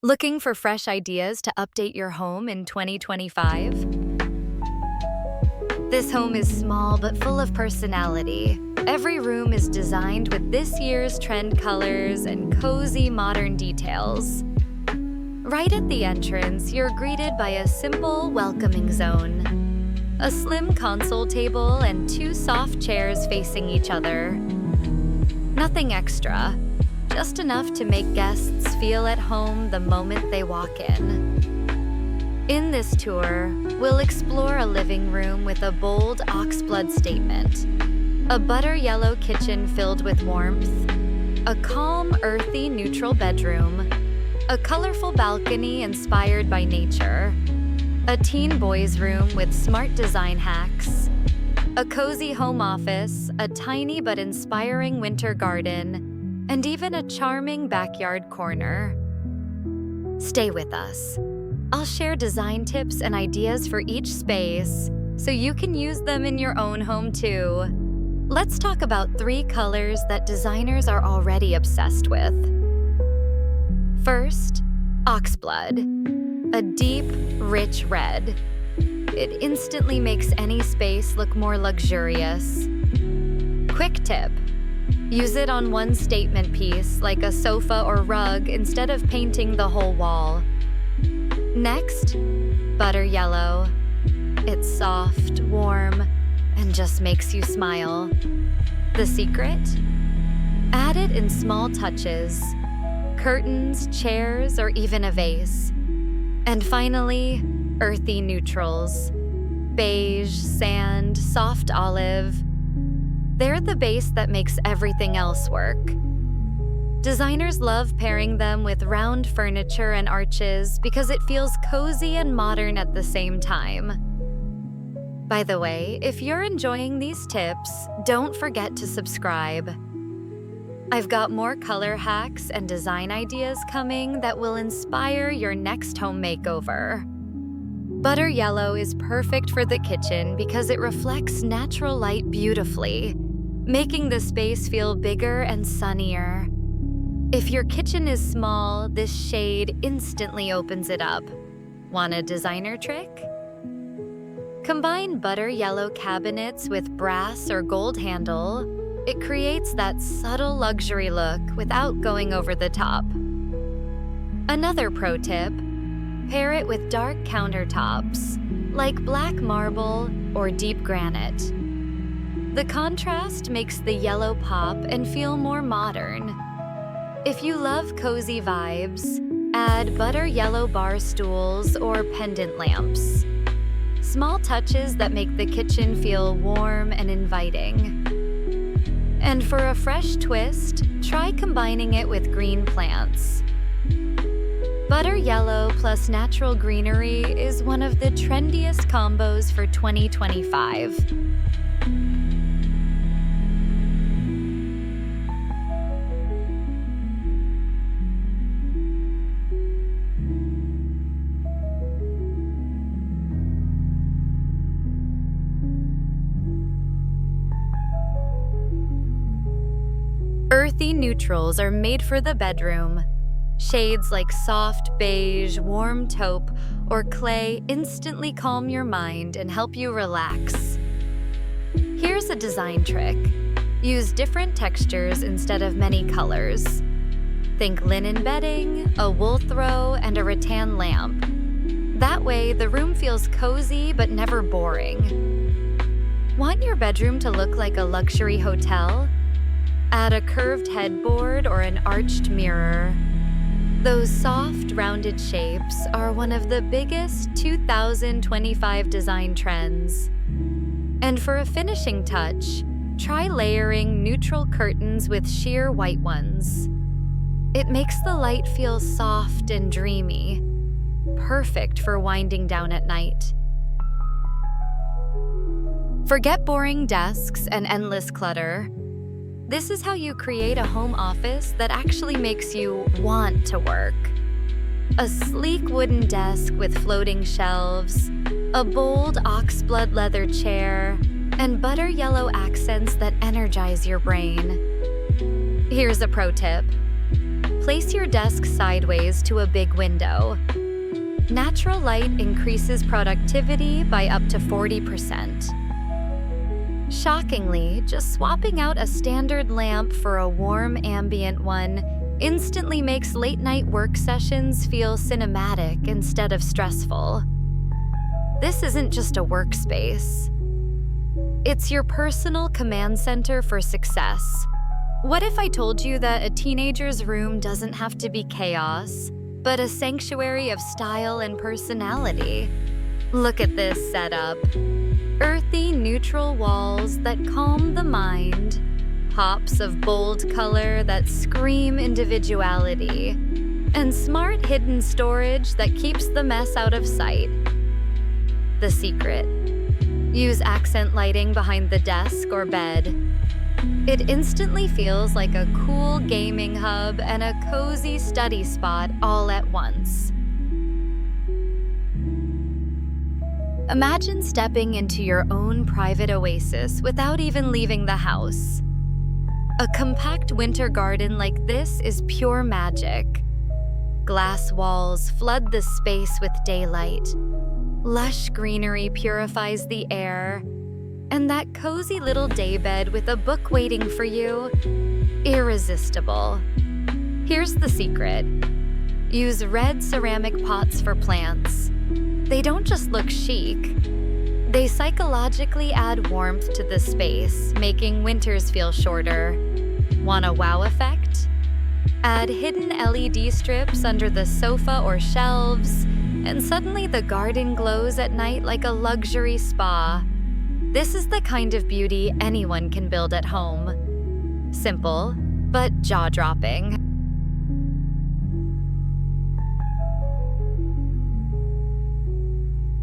Looking for fresh ideas to update your home in 2025? This home is small but full of personality. Every room is designed with this year's trend colors and cozy modern details. Right at the entrance, you're greeted by a simple, welcoming zone. A slim console table and two soft chairs facing each other. Nothing extra. Just enough to make guests feel at home the moment they walk in. In this tour, we'll explore a living room with a bold Oxblood statement, a butter yellow kitchen filled with warmth, a calm, earthy, neutral bedroom, a colorful balcony inspired by nature, a teen boys room with smart design hacks, a cozy home office, a tiny but inspiring winter garden, and even a charming backyard corner. Stay with us. I'll share design tips and ideas for each space so you can use them in your own home too. Let's talk about 3 colors that designers are already obsessed with. First, Oxblood, a deep, rich red. It instantly makes any space look more luxurious. Quick tip. Use it on one statement piece, like a sofa or rug, instead of painting the whole wall. Next, butter yellow. It's soft, warm, and just makes you smile. The secret? Add it in small touches. Curtains, chairs, or even a vase. And finally, earthy neutrals. Beige, sand, soft olive. They're the base that makes everything else work. Designers love pairing them with round furniture and arches because it feels cozy and modern at the same time. By the way, if you're enjoying these tips, don't forget to subscribe. I've got more color hacks and design ideas coming that will inspire your next home makeover. Butter yellow is perfect for the kitchen because it reflects natural light beautifully, making the space feel bigger and sunnier. If your kitchen is small, this shade instantly opens it up. Want a designer trick? Combine butter yellow cabinets with brass or gold handle. It creates that subtle luxury look without going over the top. Another pro tip, pair it with dark countertops, like black marble or deep granite. The contrast makes the yellow pop and feel more modern. If you love cozy vibes, add butter yellow bar stools or pendant lamps. Small touches that make the kitchen feel warm and inviting. And for a fresh twist, try combining it with green plants. Butter yellow plus natural greenery is one of the trendiest combos for 2025. Earthy neutrals are made for the bedroom. Shades like soft beige, warm taupe, or clay instantly calm your mind and help you relax. Here's a design trick. Use different textures instead of many colors. Think linen bedding, a wool throw, and a rattan lamp. That way, the room feels cozy but never boring. Want your bedroom to look like a luxury hotel? Add a curved headboard or an arched mirror. Those soft, rounded shapes are one of the biggest 2025 design trends. And for a finishing touch, try layering neutral curtains with sheer white ones. It makes the light feel soft and dreamy, perfect for winding down at night. Forget boring desks and endless clutter. This is how you create a home office that actually makes you want to work. A sleek wooden desk with floating shelves, a bold Oxblood leather chair, and butter yellow accents that energize your brain. Here's a pro tip. Place your desk sideways to a big window. Natural light increases productivity by up to 40%. Shockingly, just swapping out a standard lamp for a warm ambient one instantly makes late-night work sessions feel cinematic instead of stressful. This isn't just a workspace. It's your personal command center for success. What if I told you that a teenager's room doesn't have to be chaos, but a sanctuary of style and personality? Look at this setup. Earthy neutral walls that calm the mind, pops of bold color that scream individuality, and smart hidden storage that keeps the mess out of sight. The secret: use accent lighting behind the desk or bed. It instantly feels like a cool gaming hub and a cozy study spot all at once. Imagine stepping into your own private oasis without even leaving the house. A compact winter garden like this is pure magic. Glass walls flood the space with daylight. Lush greenery purifies the air. And that cozy little daybed with a book waiting for you, irresistible. Here's the secret: use red ceramic pots for plants. They don't just look chic, they psychologically add warmth to the space, making winters feel shorter. Want a wow effect? Add hidden LED strips under the sofa or shelves, and suddenly the garden glows at night like a luxury spa. This is the kind of beauty anyone can build at home. Simple, but jaw-dropping.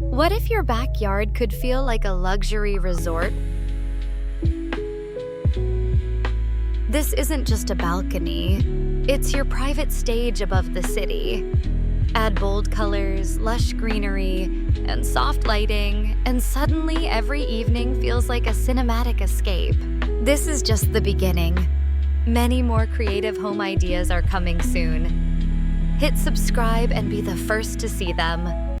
What if your backyard could feel like a luxury resort? This isn't just a balcony. It's your private stage above the city. Add bold colors, lush greenery, and soft lighting, and suddenly every evening feels like a cinematic escape. This is just the beginning. Many more creative home ideas are coming soon. Hit subscribe and be the first to see them.